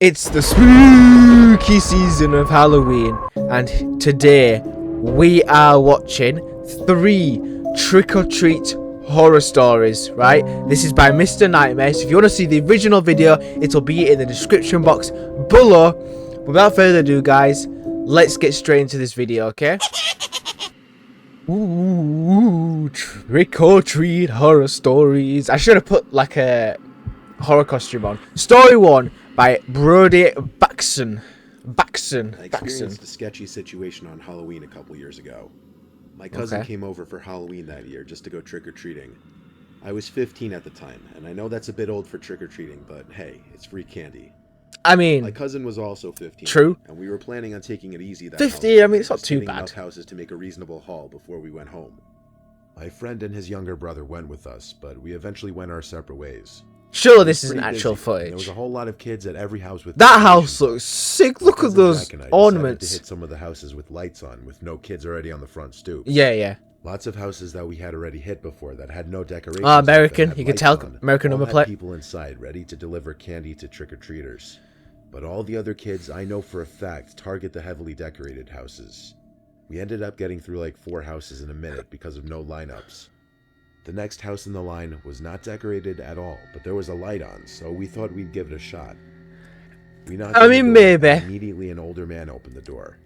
It's the spooky season of Halloween, and today we are watching 3 trick-or-treat horror stories, right? This is by Mr. Nightmare, so if you want to see the original video, it'll be in the description box below. Without further ado, guys, let's get straight into this video, okay? Ooh, trick-or-treat horror stories. I should have put like a horror costume on. Story 1 by Brody Baxon. I experienced a sketchy situation on Halloween a couple years ago. My cousin came over for Halloween that year just to go trick-or-treating. I was 15 at the time, and I know that's a bit old for trick-or-treating, but hey, it's free candy. I mean, my cousin was also 15. True. And we were planning on taking it easy that 50, I mean, it's not too bad. Enough houses to make a reasonable haul before we went home. My friend and his younger brother went with us, but we eventually went our separate ways. Sure, this isn't actual footage. There was a whole lot of kids at every house with that house looks sick. Look at those ornaments. To hit some of the houses with lights on, with no kids already on the front stoop. Yeah. Lots of houses that we had already hit before that had no decorations. American. You can tell American number plate. People inside ready to deliver candy to trick-or-treaters. But all the other kids, I know for a fact, target the heavily decorated houses. We ended up getting through like 4 houses in a minute because of no lineups. The next house in the line was not decorated at all, but there was a light on, so we thought we'd give it a shot. We knocked on the door, maybe. and immediately an older man opened the door.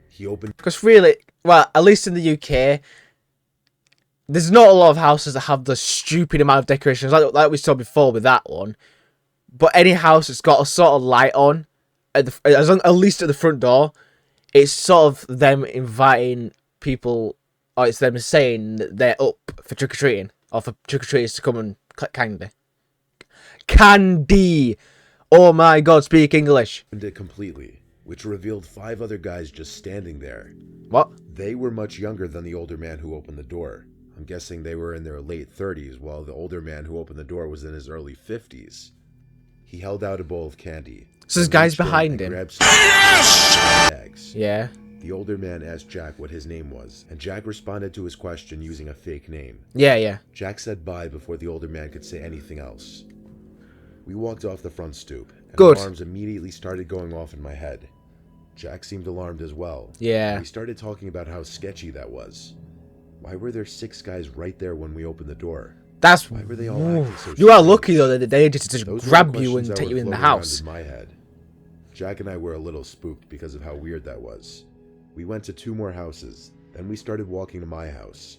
He opened... Because really, well, at least in the UK, there's not a lot of houses that have the stupid amount of decorations, like we saw before with that one. But any house that's got a sort of light on, at least at the front door, it's sort of them inviting people, or it's them saying that they're up for trick-or-treating, or for trick-or-treaters to come and collect candy. Candy! Oh my god, speak English. It completely, which revealed 5 other guys just standing there. What? They were much younger than the older man who opened the door. I'm guessing they were in their late 30s, while the older man who opened the door was in his early 50s. He held out a bowl of candy. So there's guys behind him. Bags. Yeah. The older man asked Jack what his name was, and Jack responded to his question using a fake name. Yeah. Jack said bye before the older man could say anything else. We walked off the front stoop, and Good. alarms immediately started going off in my head. Jack seemed alarmed as well. Yeah. We started talking about how sketchy that was. Why were there 6 guys right there when we opened the door? That's... Why were they all acting so you are strange? lucky though that they just Those grab were the you and questions take that you were in the floating around house. in my head. Jack and I were a little spooked because of how weird that was. We went to 2 more houses, then we started walking to my house.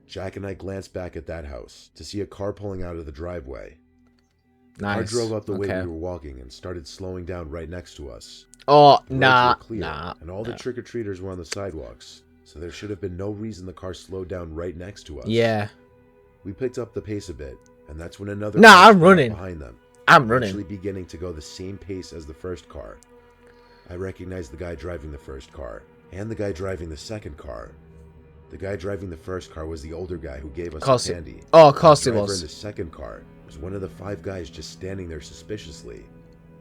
Jack and I glanced back at that house to see a car pulling out of the driveway. Nice. The car drove up the way we were walking and started slowing down right next to us. Oh, The roads nah. were clear, and all the trick-or-treaters were on the sidewalks, so there should have been no reason the car slowed down right next to us. Yeah. We picked up the pace a bit, and that's when another Nah, car I'm came up running. behind them. I'm running. Actually beginning to go the same pace as the first car. I recognized the guy driving the first car, and the guy driving the second car. The guy driving the first car was the older guy who gave us the candy. Oh, of course it The driver was. in the second car was one of the 5 guys just standing there suspiciously.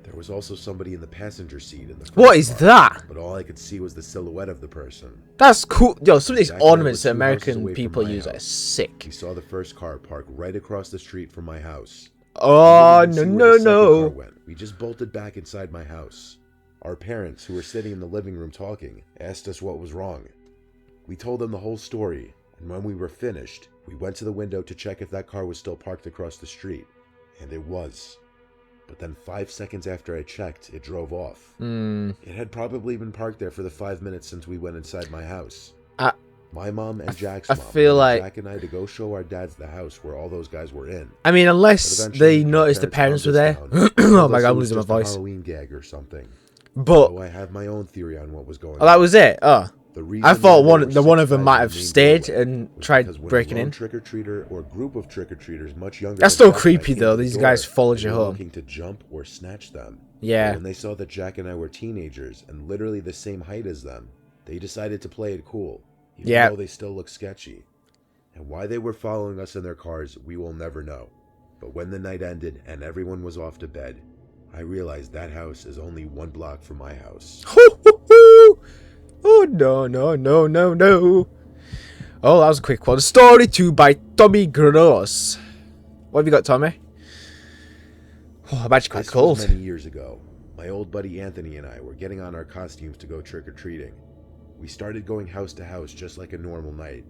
There was also somebody in the passenger seat in the first What is car, that? but all I could see was the silhouette of the person. That's cool. Yo, some of these Jack and I were ornaments that 2 houses American away from people my use are house. sick. We saw the first car park right across the street from my house. Oh, We didn't even see where the second car no. went. We just bolted back inside my house. Our parents, who were sitting in the living room talking, asked us what was wrong. We told them the whole story, and when we were finished, we went to the window to check if that car was still parked across the street. And it was. But then 5 seconds after I checked, it drove off. It had probably been parked there for the 5 minutes since we went inside my house. My mom and Jack's mom feel wanted like... Jack and I to go show our dads the house where all those guys were in. I mean, But unless eventually, they noticed the parents were there. calmed us down, Oh told my us god, it I'm was losing my just a voice. Halloween gag or something. But... So I have my own theory on what was going Oh, that was it? Oh. The reason I thought why there were one 6 of them guys might in have the main stayed doorway and was tried because when a breaking lone in. trick-or-treater or group of trick-or-treaters much younger That's than still Jack and I creepy came though. to the These door, guys followed they you were home. looking to jump or snatch them. Yeah. But when they saw that Jack and I were teenagers and literally the same height as them, they decided to play it cool, even though they still look sketchy. And why they were following us in their cars, we will never know. But when the night ended and everyone was off to bed, I realized that house is only 1 block from my house. Oh, no. Oh, that was a quick one. Story 2 by Tommy Gross. What have you got, Tommy? Oh, I'm actually quite cold. Many years ago, My old buddy Anthony and I were getting on our costumes to go trick-or-treating. We started going house to house just like a normal night.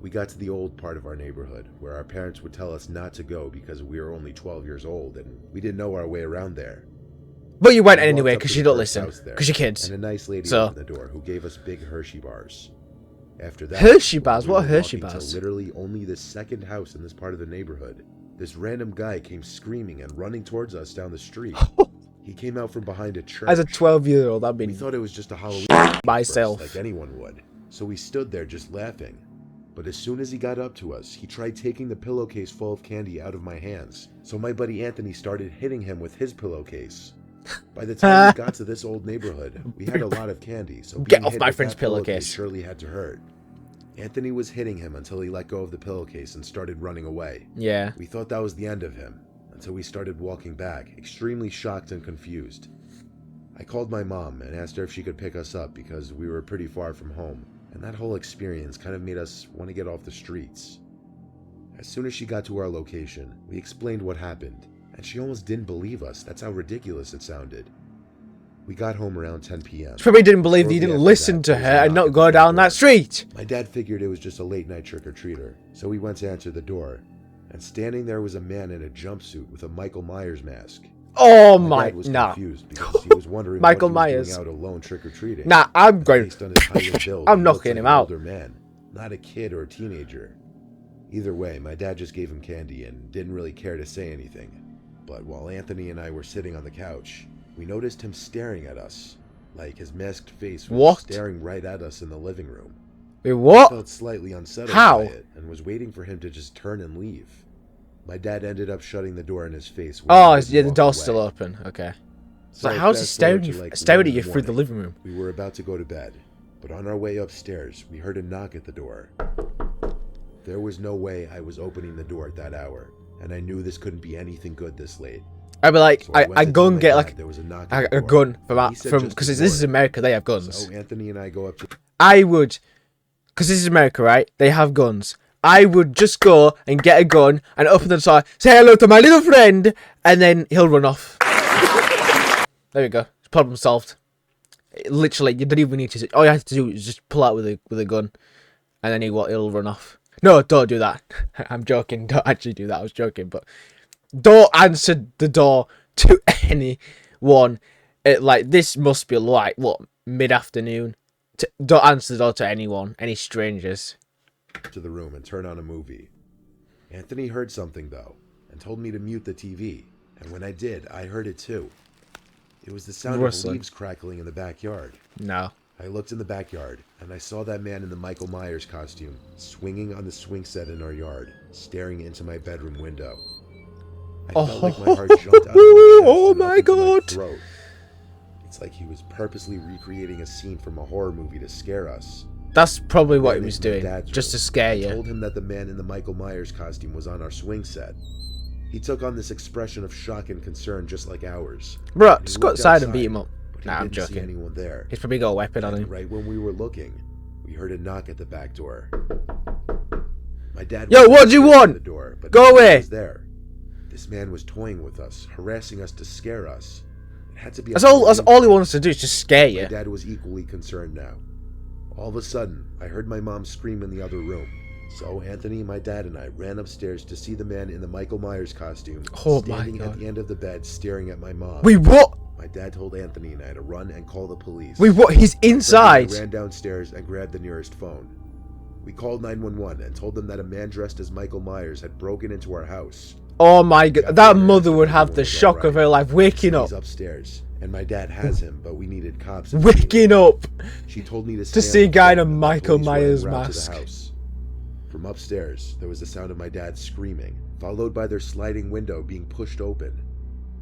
We got to the old part of our neighborhood, where our parents would tell us not to go because we were only 12 years old and we didn't know our way around there. But you went We walked anyway up because to you the don't first listen. house there, Because you're kids. And a nice lady So- opened the door who gave us big Hershey bars. After that, Hershey bars? we What were are Hershey walking to bars? literally only the second house in this part of the neighborhood. This random guy came screaming and running towards us down the street. He came out from behind a church. As a 12-year-old, I've We been thought it was just a Halloween at myself. first, like anyone would. So we stood there just laughing. But as soon as he got up to us, he tried taking the pillowcase full of candy out of my hands. So my buddy Anthony started hitting him with his pillowcase. By the time we got to this old neighborhood, we had a lot of candy, so Get being off hit my with friend's that pillowcase pillowcase. surely had to hurt. Anthony was hitting him until he let go of the pillowcase and started running away. Yeah. We thought that was the end of him, until we started walking back, extremely shocked and confused. I called my mom and asked her if she could pick us up because we were pretty far from home, and that whole experience kind of made us want to get off the streets. As soon as she got to our location, we explained what happened, and she almost didn't believe us. That's how ridiculous it sounded. We got home around 10 p.m. She probably didn't believe that you Shortly didn't after listen that, to there was her a and knock not at go the down door. that street. My dad figured it was just a late-night trick-or-treater, so we went to answer the door, and standing there was a man in a jumpsuit with a Michael Myers mask. Oh My my, dad was nah. confused because he was wondering Michael what he was Myers. doing out alone trick-or-treating. Nah, I'm going. Based on his height and build, I'm he looked knocking like him an out. older man, not a kid or a teenager. Either way, my dad just gave him candy and didn't really care to say anything. But while Anthony and I were sitting on the couch, we noticed him staring at us, like his masked face was What? staring right at us in the living room. Wait, I what? felt slightly unsettled How? by it and was waiting for him to just turn and leave. My dad ended up shutting the door in his face. when Oh, he didn't yeah, the walk door's away. still open. Okay. So So how's he fast forward staring to, you, like, staring 1 at in you the through the morning. living room? We were about to go to bed, but on our way upstairs, we heard a knock at the door. There was no way I was opening the door at that hour, and I knew this couldn't be anything good this late. I'd be like, So I went to go tell and my get dad like there was a knock a at the door. gun He said from just because ignore this is it. America, they have guns. So Anthony and I go up to I would, because this is America, right? They have guns. I would just go and get a gun and open the door, say hello to my little friend, and then he'll run off. There we go. Problem solved. Literally, you don't even need to. All you have to do is just pull out with a gun, and then he'll run off. No, don't do that. I'm joking. Don't actually do that. I was joking, but don't answer the door to anyone. Like this must be like what, mid-afternoon. Don't answer the door to anyone, any strangers. the room and turn on a movie. Anthony heard something, though, and told me to mute the TV, and when I did, I heard it too. It was the sound Rustling. of leaves crackling in the backyard. No. I looked in the backyard, and I saw that man in the Michael Myers costume, swinging on the swing set in our yard, staring into my bedroom window. I felt like my heart jumped out of my chest Oh and up my into God. throat. It's like he was purposely recreating a scene from a horror movie to scare us. That's probably what Ran he was into my doing, dad's just to room. scare I you. told him that the man in the Michael Myers costume was on our swing set. He took on this expression of shock and concern just like ours. Bro, And he just go looked outside and beat him up. But he Nah, I'm didn't see joking. anyone there. He's probably got a weapon on And him. right when we were looking, we heard a knock at the back door. My dad Yo, was what do you upstairs at want? the door, but Go no one away. was there. This man was toying with us, harassing us to scare us. It had to be. That's all he wants to do is just scare My you. dad was equally concerned now. All of a sudden, I heard my mom scream in the other room. So Anthony, my dad, and I ran upstairs to see the man in the Michael Myers costume Oh my standing at God. the end of the bed staring at my mom. Wait, what? My dad told Anthony and I to run and call the police. Wait, what? He's My friend and inside. I ran downstairs and grabbed the nearest phone. We called 911 and told them that a man dressed as Michael Myers had broken into our house. Oh my God. Got That there, mother would everyone have the was shock of alright. her life waking up. He's upstairs, and my dad has him, but we needed cops. Waking up. She told me to To stay see on a the guy in phone a and the Michael police were en Myers route to the mask. house. From upstairs, there was the sound of my dad screaming, followed by their sliding window being pushed open.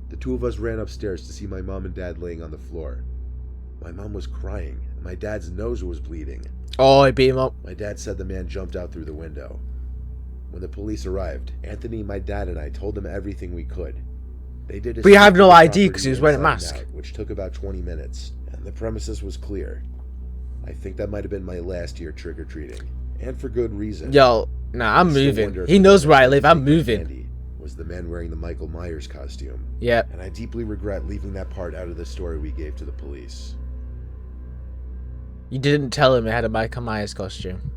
The two of us ran upstairs to see my mom and dad laying on the floor. My mom was crying, and my dad's nose was bleeding. Oh, he beat him up. My dad said the man jumped out through the window. When the police arrived, Anthony, my dad, and I told them everything we could. They did. But you have no ID ID 'cause he was wearing a mask. which took about 20 minutes, and the premises was clear. I think that might have been my last year trick or treating, and for good reason. Yo, nah, I'm I still moving. wonder if He the knows man where I was live. I'm taking moving. candy was the man wearing the Michael Myers costume, Yep. and I deeply regret leaving that part out of the story we gave to the police. You didn't tell him he had a Michael Myers costume.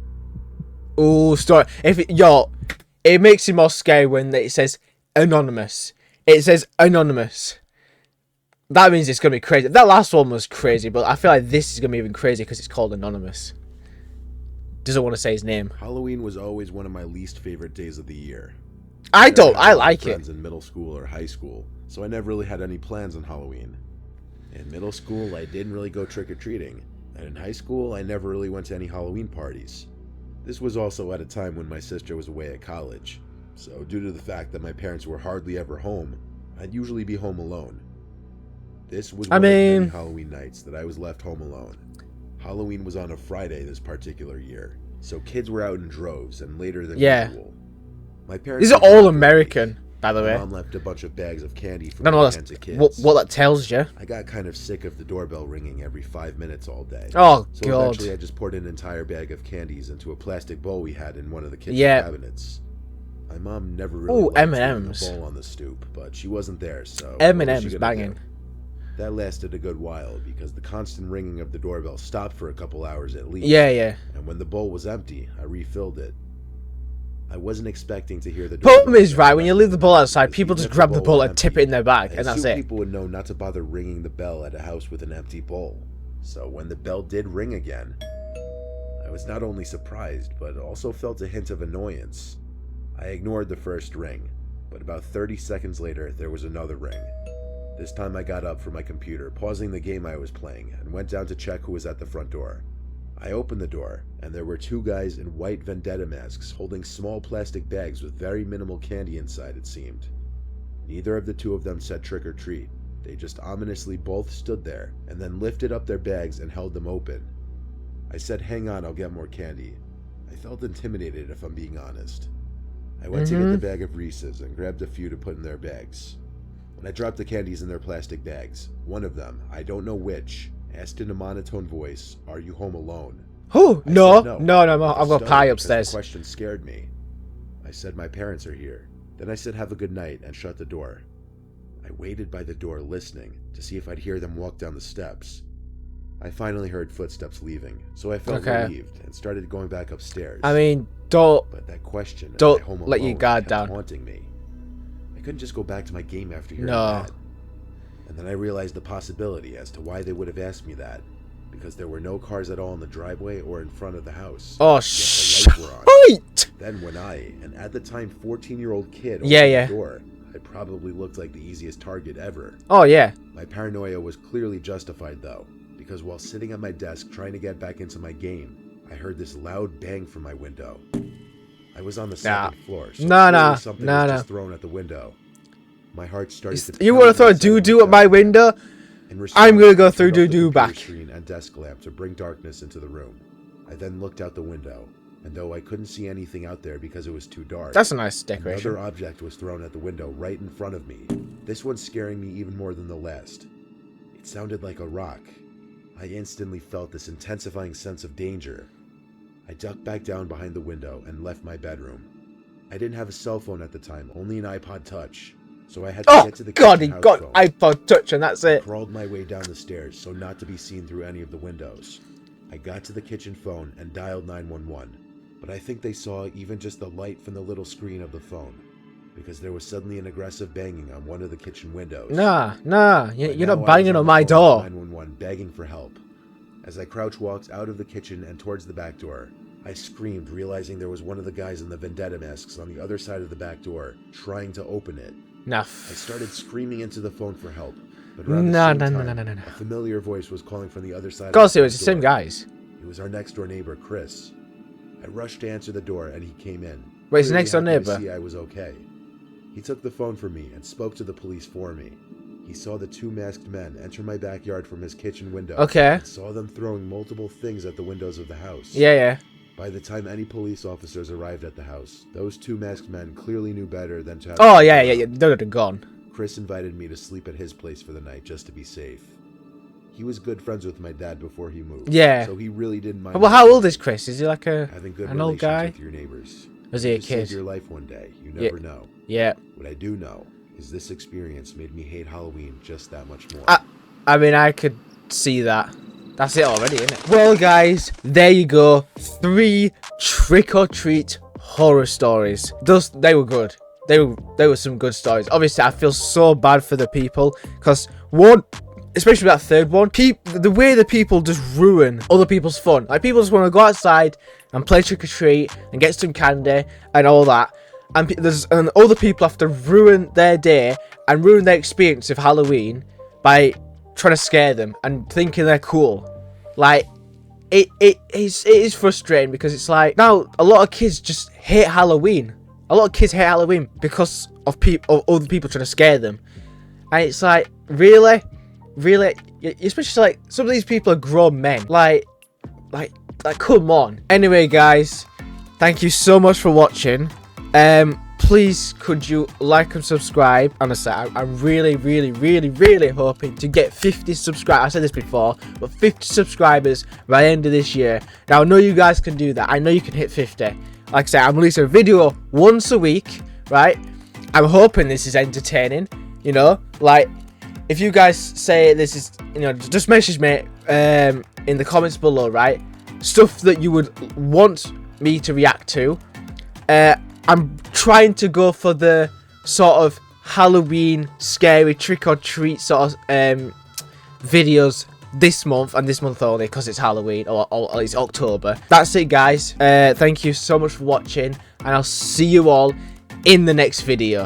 Ooh, story. It makes it more scary when it says anonymous. It says anonymous. That means it's gonna be crazy. That last one was crazy, but I feel like this is gonna be even crazier because it's called anonymous. Doesn't want to say his name. Halloween was always one of my least favorite days of the year. I never had I any like it. friends in middle school or high school, so I never really had any plans on Halloween. In middle school, I didn't really go trick-or-treating, and in high school, I never really went to any Halloween parties. This was also at a time when my sister was away at college, so due to the fact that my parents were hardly ever home, I'd usually be home alone. This was one of many Halloween nights that I was left home alone. Halloween was on a Friday this particular year, so kids were out in droves and later than usual. My parents These are all American, by the way. My mom left a bunch of bags of candy for I don't know cans of kids. what that tells you. I got kind of sick of the doorbell ringing every 5 minutes all day. Oh, so God. eventually I just poured an entire bag of candies into a plastic bowl we had in one of the kitchen Yeah. cabinets. My mom never really liked M&Ms. the bowl on the stoop, but she wasn't there, so what was M&Ms she gonna banging. do? That lasted a good while because the constant ringing of the doorbell stopped for a couple hours at least. Yeah. And when the bowl was empty, I refilled it. I wasn't expecting to hear the Problem doorbell is, right, when you leave the bowl outside, because people even just if grab the bowl was and tip empty, it in their bag, I and that's assumed it. people would know not to bother ringing the bell at a house with an empty bowl. So when the bell did ring again, I was not only surprised, but also felt a hint of annoyance. I ignored the first ring, but about 30 seconds later, there was another ring. This time I got up from my computer, pausing the game I was playing, and went down to check who was at the front door. I opened the door, and there were two guys in white vendetta masks holding small plastic bags with very minimal candy inside, it seemed. Neither of the two of them said trick or treat. They just ominously both stood there, and then lifted up their bags and held them open. I said, "Hang on, I'll get more candy." I felt intimidated, if I'm being honest. I went to get the bag of Reese's and grabbed a few to put in their bags. When I dropped the candies in their plastic bags, one of them, I don't know which, asked in a monotone voice, "Are you home alone?" Who? I No, said no, I I've got stunned pie because upstairs. The question scared me. I said, "My parents are here." Then I said, "Have a good night," and shut the door. I waited by the door listening to see if I'd hear them walk down the steps. I finally heard footsteps leaving, so I felt relieved and started going back upstairs. I mean, don't But that question, don't am I home let your alone, guard kept down. haunting me. I couldn't just go back to my game after hearing No. that. And then I realized the possibility as to why they would have asked me that, because there were no cars at all in the driveway or in front of the house. Oh, Yet the lights were on. shit! Then when I, an at the time 14-year-old kid, opened Yeah. the door, I probably looked like the easiest target ever. Oh yeah. My paranoia was clearly justified though, because while sitting at my desk trying to get back into my game, I heard this loud bang from my window. I was on the second floor, so clearly something was just thrown at the window. My heart started to You want to throw a doo-doo at my window? I'm gonna go through doo-doo back. Screen and desk lamp to bring darkness into the room. I then looked out the window, and though I couldn't see anything out there because it was too dark, That's a nice decoration. another object was thrown at the window right in front of me. This one scaring me even more than the last. It sounded like a rock. I instantly felt this intensifying sense of danger. I ducked back down behind the window and left my bedroom. I didn't have a cell phone at the time, only an iPod Touch, so I had to get to the God, he kitchen got house phone. iPod Touch and that's I it. crawled my way down the stairs so not to be seen through any of the windows. I got to the kitchen phone and dialed 911, but I think they saw even just the light from the little screen of the phone, because there was suddenly an aggressive banging on one of the kitchen windows. Nah, By you're now, not I was banging on on the my phone door. with 911 begging for help. As I crouch walked out of the kitchen and towards the back door, I screamed, realizing there was one of the guys in the vendetta masks on the other side of the back door, trying to open it. Nah. I started screaming into the phone for help, but around the No, same no, no, time, no, no, no. a familiar voice was calling from the other side Of course of it the was the front same door. guys. It was our next door neighbor, Chris. I rushed to answer the door and he came in. Wait, it's clearly next door happy to neighbor? see I was okay. He took the phone from me and spoke to the police for me. He saw the two masked men enter my backyard from his kitchen window. Okay. And saw them throwing multiple things at the windows of the house. Yeah. By the time any police officers arrived at the house, those two masked men clearly knew better than to have... Oh, yeah. They're gone. Chris invited me to sleep at his place for the night just to be safe. He was good friends with my dad before he moved. Yeah. So he really didn't mind... Well, how old is Chris? Is he like having good an old relations guy? with your neighbors. Was he a Could save kid? your life one day. You Yeah. never know. Yeah. What I do know is this experience made me hate Halloween just that much more. I mean, I could see that. That's it already, isn't it? Well, guys, there you go. 3 trick-or-treat horror stories. They were good. They were some good stories. Obviously, I feel so bad for the people because one, especially that third one, the way the people just ruin other people's fun. Like, people just want to go outside and play trick-or-treat and get some candy and all that. And other people have to ruin their day and ruin their experience of Halloween by trying to scare them and thinking they're cool. Like, it is frustrating because it's like, now a lot of kids just hate Halloween. A lot of kids hate Halloween because of other people trying to scare them. And it's like, really, especially like some of these people are grown men. Like come on. Anyway, guys, thank you so much for watching. Please could you like and subscribe. Honestly, I'm really hoping to get 50 subscribers. I said this before, but 50 subscribers by the end of this year. Now, I know you guys can do that. I know you can hit 50. Like I said, I'm releasing a video once a week, right? I'm hoping this is entertaining, you know? Like, if you guys say this is, you know, just message me in the comments below, right? Stuff that you would want me to react to. I'm trying to go for the sort of Halloween scary trick-or-treat sort of videos this month, and this month only because it's Halloween, or at least October. That's it, guys. Thank you so much for watching, and I'll see you all in the next video.